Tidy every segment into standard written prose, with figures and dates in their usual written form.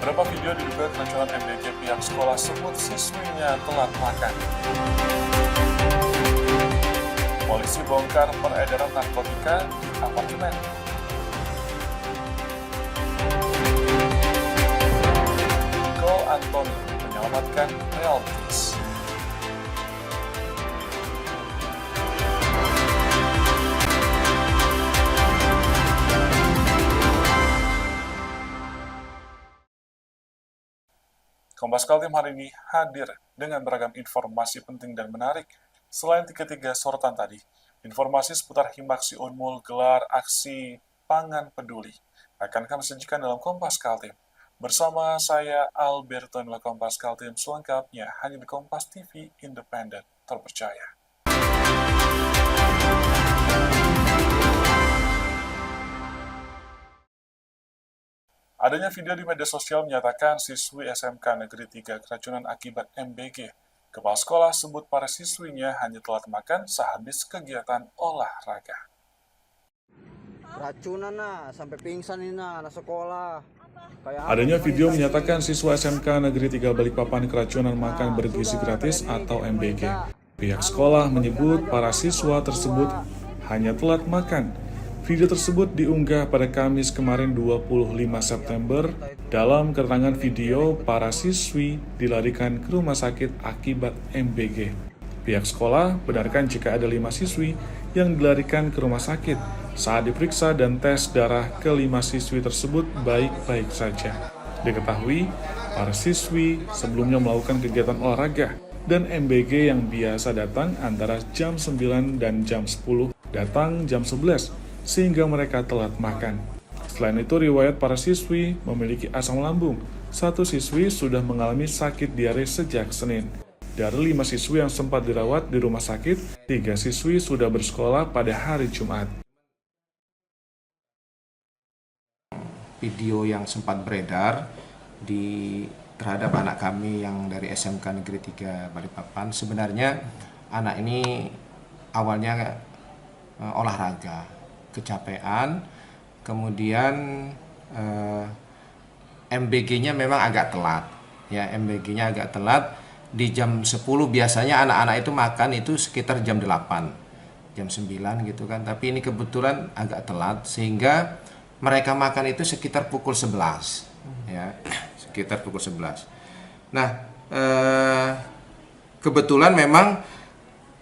Beberapa video diduga keracunan MBG pihak sekolah sebut siswinya telat makan. Polisi bongkar peredaran narkotika di apartemen. Cole Anthony menyelamatkan Real Betis. Kompas Kaltim hari ini hadir dengan beragam informasi penting dan menarik. Selain tiga sorotan tadi, informasi seputar Himaksi Unmul gelar aksi Pangan Peduli akan kami sajikan dalam Kompas Kaltim. Bersama saya Alberto Nila Kompas Kaltim, selengkapnya hanya di Kompas TV Independen Terpercaya. Adanya video di media sosial menyatakan siswi SMK Negeri 3 keracunan akibat MBG. Kepala sekolah sebut para siswinya hanya telat makan sehabis kegiatan olahraga. Racunan sampai pingsan ini anak sekolah. Adanya video menyatakan siswa SMK Negeri 3 Balikpapan keracunan makan bergizi gratis atau MBG. Pihak sekolah menyebut para siswa tersebut hanya telat makan. Video tersebut diunggah pada Kamis kemarin 25 September. Dalam keterangan video, para siswi dilarikan ke rumah sakit akibat MBG. Pihak sekolah benarkan jika ada 5 siswi yang dilarikan ke rumah sakit. Saat diperiksa dan tes darah ke-5 siswi tersebut baik-baik saja. Diketahui, para siswi sebelumnya melakukan kegiatan olahraga dan MBG yang biasa datang antara jam 9 dan jam 10 datang jam 11. Sehingga mereka telat makan. Selain itu, riwayat para siswi memiliki asam lambung. 1 siswi sudah mengalami sakit diare sejak Senin. Dari 5 siswi yang sempat dirawat di rumah sakit, 3 siswi sudah bersekolah pada hari Jumat. Video yang sempat beredar terhadap anak kami yang dari SMK Negeri 3 Balikpapan, sebenarnya anak ini awalnya olahraga, kecapean, kemudian MBG-nya memang agak telat. Ya, MBG-nya agak telat. Di jam 10 biasanya anak-anak itu makan itu sekitar jam 8, jam 9 gitu kan. Tapi ini kebetulan agak telat sehingga mereka makan itu sekitar pukul 11. Ya, sekitar pukul 11. Nah, kebetulan memang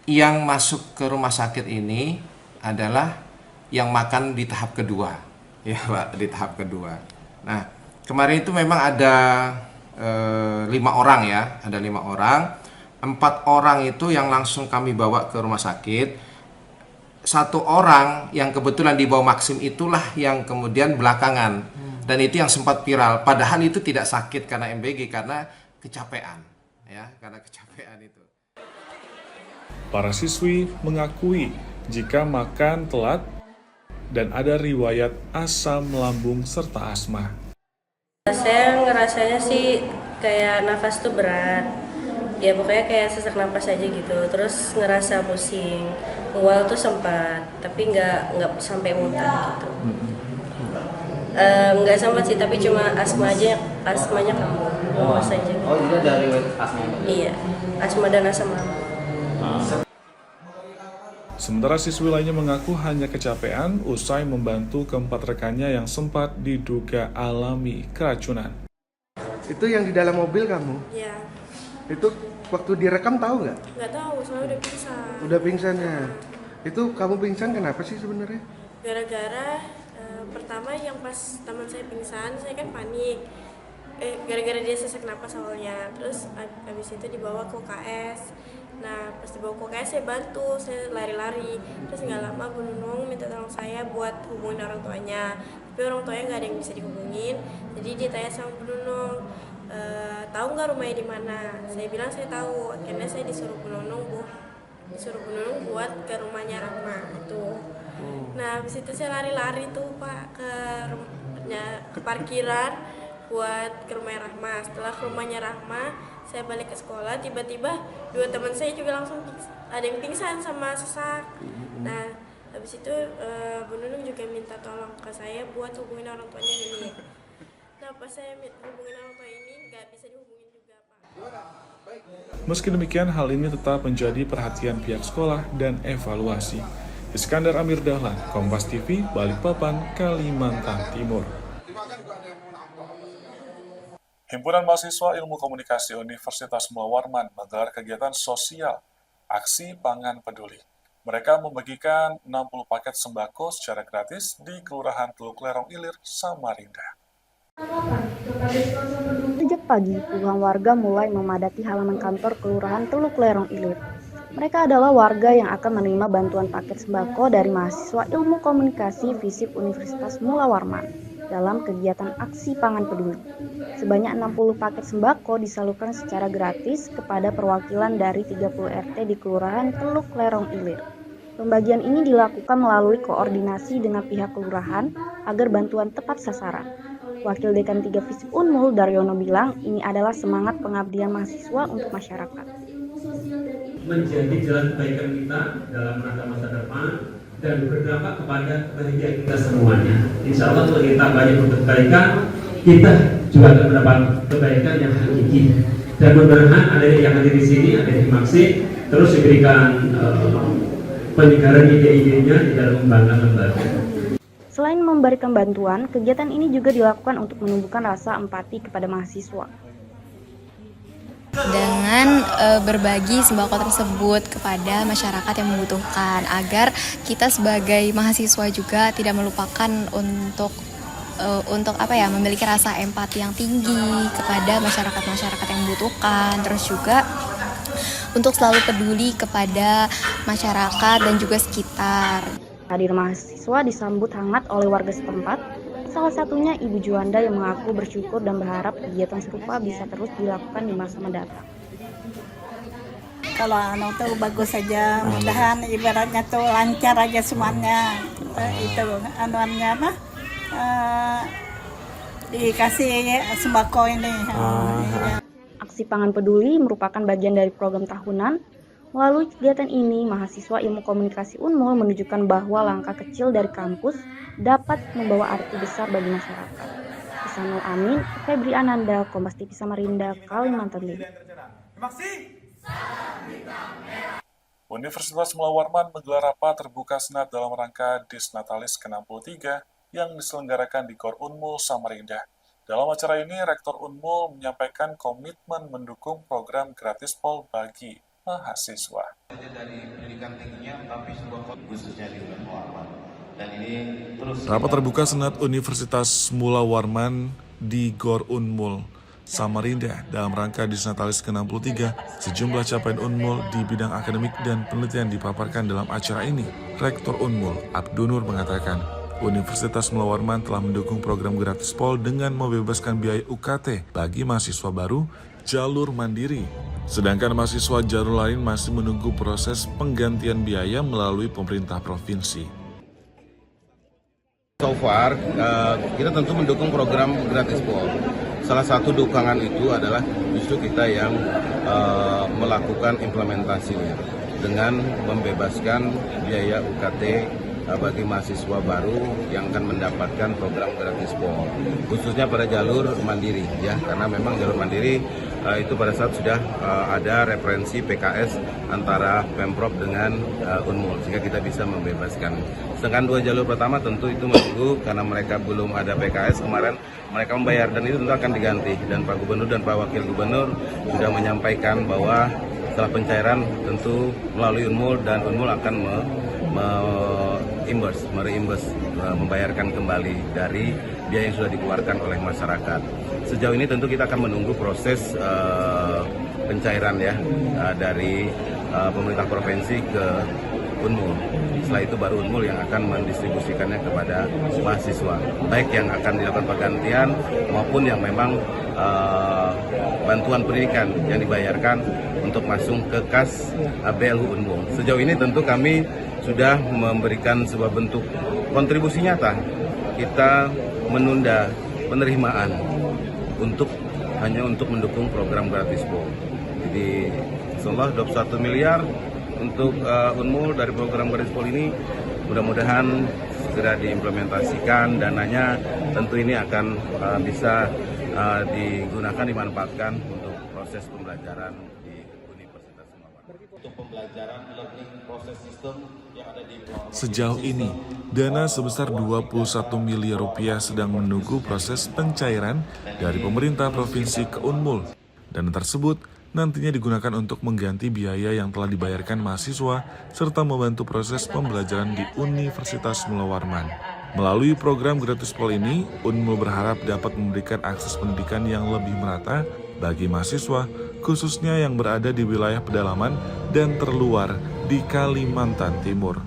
yang masuk ke rumah sakit ini adalah yang makan di tahap kedua, ya Pak, di tahap kedua. Nah, kemarin itu memang ada 5 orang ya, ada 5 orang, 4 orang itu yang langsung kami bawa ke rumah sakit. 1 orang yang kebetulan di bawah Maksim itulah yang kemudian belakangan, dan itu yang sempat viral. Padahal itu tidak sakit karena MBG, karena kecapean, ya, karena kecapean itu. Para siswi mengakui jika makan telat dan ada riwayat asam lambung serta asma. Saya ngerasanya sih kayak nafas tuh berat, ya pokoknya kayak sesak nafas aja gitu. Terus ngerasa pusing, mual tuh sempat, tapi nggak sampai muntah gitu. Nggak sempat sih, tapi cuma asma aja, asmanya kambuh, lemas aja. Oh, itu dari asma? Iya, asma dan asam lambung. Sementara siswi lainnya mengaku hanya kecapean usai membantu keempat rekannya yang sempat diduga alami keracunan. Itu yang di dalam mobil kamu? Iya. Itu waktu direkam tahu nggak? Nggak tahu, soalnya udah pingsan. Udah pingsan ya? Itu kamu pingsan kenapa sih sebenarnya? Gara-gara pertama yang pas teman saya pingsan, saya kan panik. Gara-gara dia sesak napas awalnya. Terus habis itu dibawa ke UKS. Nah, pas dibawa ke UKS saya bantu, saya lari-lari. Terus nggak lama Bu Nunung minta tolong saya buat hubungin orang tuanya. Tapi orang tuanya nggak ada yang bisa dihubungin. Jadi dia tanya sama Bu Nunung, tahu nggak rumahnya di mana? Saya bilang saya tahu. Akhirnya saya disuruh Bu Nunung buat ke rumahnya Rahma itu. Nah, habis itu saya lari-lari tuh Pak ke parkiran buat ke rumahnya Rahma. Setelah ke rumahnya Rahma, saya balik ke sekolah, tiba-tiba 2 teman saya juga langsung ada yang pingsan sama sesak. Nah, habis itu Bu Nunung juga minta tolong ke saya buat hubungin orang tuanya ini. Nah, pas saya hubungin sama Pak ini nggak bisa dihubungin juga Pak. Meski demikian, hal ini tetap menjadi perhatian pihak sekolah dan evaluasi. Iskandar Amir Dahlan, Kompas TV, Balikpapan, Kalimantan Timur. Himpunan Mahasiswa Ilmu Komunikasi Universitas Mula Warman menggelar kegiatan sosial Aksi Pangan Peduli. Mereka membagikan 60 paket sembako secara gratis di Kelurahan Teluk Lerong Ilir, Samarinda. Sejak pagi, puluhan warga mulai memadati halaman kantor Kelurahan Teluk Lerong Ilir. Mereka adalah warga yang akan menerima bantuan paket sembako dari mahasiswa Ilmu Komunikasi FISIP Universitas Mula Warman dalam kegiatan Aksi Pangan Peduli. Sebanyak 60 paket sembako disalurkan secara gratis kepada perwakilan dari 30 RT di Kelurahan Teluk Lerong Ilir. Pembagian ini dilakukan melalui koordinasi dengan pihak kelurahan agar bantuan tepat sasaran. Wakil Dekan 3 FISIP Unmul, Daryono bilang, ini adalah semangat pengabdian mahasiswa untuk masyarakat. Menjadi jalan kebaikan kita dalam rangka masa depan dan berdampak kepada kebahagiaan kita semuanya. Insya Allah kalau kita banyak kebaikan, kita juga akan mendapat kebaikan yang hakiki. Dan mudah-mudahan ada yang hadir di sini, ada yang dimaksud, terus diberikan penyegaran ide-idenya di dalam pembangunan lembaga. Selain memberikan bantuan, kegiatan ini juga dilakukan untuk menumbuhkan rasa empati kepada mahasiswa. Dengan berbagi sembako tersebut kepada masyarakat yang membutuhkan, agar kita sebagai mahasiswa juga tidak melupakan untuk memiliki rasa empati yang tinggi kepada masyarakat yang membutuhkan, terus juga untuk selalu peduli kepada masyarakat dan juga sekitar. Hadir mahasiswa disambut hangat oleh warga setempat, salah satunya Ibu Juanda yang mengaku bersyukur dan berharap kegiatan serupa bisa terus dilakukan di masa mendatang. Kalau tuh bagus saja, mudahan ibaratnya tuh lancar aja semuanya. Itu dikasih sembako ini. Aksi Pangan Peduli merupakan bagian dari program tahunan. Melalui kegiatan ini, mahasiswa Ilmu Komunikasi Unmul menunjukkan bahwa langkah kecil dari kampus dapat membawa arti besar bagi masyarakat. Isanul Amin, Febri Ananda, Kompas TV Samarinda, Kalimantan Timur. Universitas Mula Warman menggelar rapat terbuka senat dalam rangka Disnatalis ke-63 yang diselenggarakan di Gor Unmul, Samarinda. Dalam acara ini, Rektor Unmul menyampaikan komitmen mendukung program gratis POL bagi mahasiswa. Dari pendidikan tingginya, tapi sebuah khususnya di Warman. Dan ini terus Rapat terbuka Senat Universitas Mula Warman di Gor Unmul, Samarinda dalam rangka Disnatalis ke-63, sejumlah capaian Unmul di bidang akademik dan penelitian dipaparkan dalam acara ini. Rektor Unmul, Abdunur, mengatakan Universitas Mula Warman telah mendukung program gratis POL dengan membebaskan biaya UKT bagi mahasiswa baru jalur mandiri. Sedangkan mahasiswa jalur lain masih menunggu proses penggantian biaya melalui pemerintah provinsi. So far, kita tentu mendukung program gratis POL. Salah satu dukungan itu adalah justru kita yang melakukan implementasinya dengan membebaskan biaya UKT bagi mahasiswa baru yang akan mendapatkan program gratis POL, khususnya pada jalur mandiri, ya, karena memang jalur mandiri itu pada saat sudah ada referensi PKS antara Pemprov dengan Unmul, sehingga kita bisa membebaskan. Sedangkan dua jalur pertama tentu itu menunggu karena mereka belum ada PKS kemarin, mereka membayar dan itu tentu akan diganti. Dan Pak Gubernur dan Pak Wakil Gubernur sudah menyampaikan bahwa setelah pencairan tentu melalui Unmul dan Unmul akan membayarkan kembali dari biaya yang sudah dikeluarkan oleh masyarakat. Sejauh ini tentu kita akan menunggu proses pencairan ya dari pemerintah provinsi ke Unmul. Setelah itu baru Unmul yang akan mendistribusikannya kepada mahasiswa, baik yang akan dilakukan pergantian maupun yang memang bantuan pendidikan yang dibayarkan untuk masuk ke kas BLU Unmul. Sejauh ini tentu kami sudah memberikan sebuah bentuk kontribusi nyata. Kita menunda penerimaan hanya untuk mendukung program gratis POL. Jadi insyaallah 21 miliar untuk Unmul dari program gratis POL ini mudah-mudahan segera diimplementasikan. Dananya tentu ini akan bisa digunakan, dimanfaatkan untuk proses pembelajaran di Universitas Muhammadiyah. Untuk pembelajaran learning proses sistem yang ada di Sejauh ini, dana sebesar 21 miliar rupiah sedang menunggu proses pencairan dari pemerintah Provinsi ke Unmul. Dana tersebut nantinya digunakan untuk mengganti biaya yang telah dibayarkan mahasiswa serta membantu proses pembelajaran di Universitas Mula Warman. Melalui program Gratis Pol ini, Unmul berharap dapat memberikan akses pendidikan yang lebih merata bagi mahasiswa, khususnya yang berada di wilayah pedalaman dan terluar di Kalimantan Timur.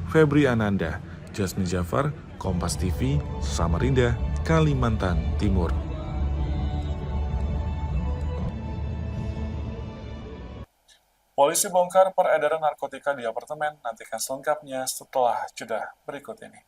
Febri Ananda, Jasmine Jafar, Kompas TV, Samarinda, Kalimantan Timur. Polisi bongkar peredaran narkotika di apartemen, nantikan selengkapnya setelah jeda berikut ini.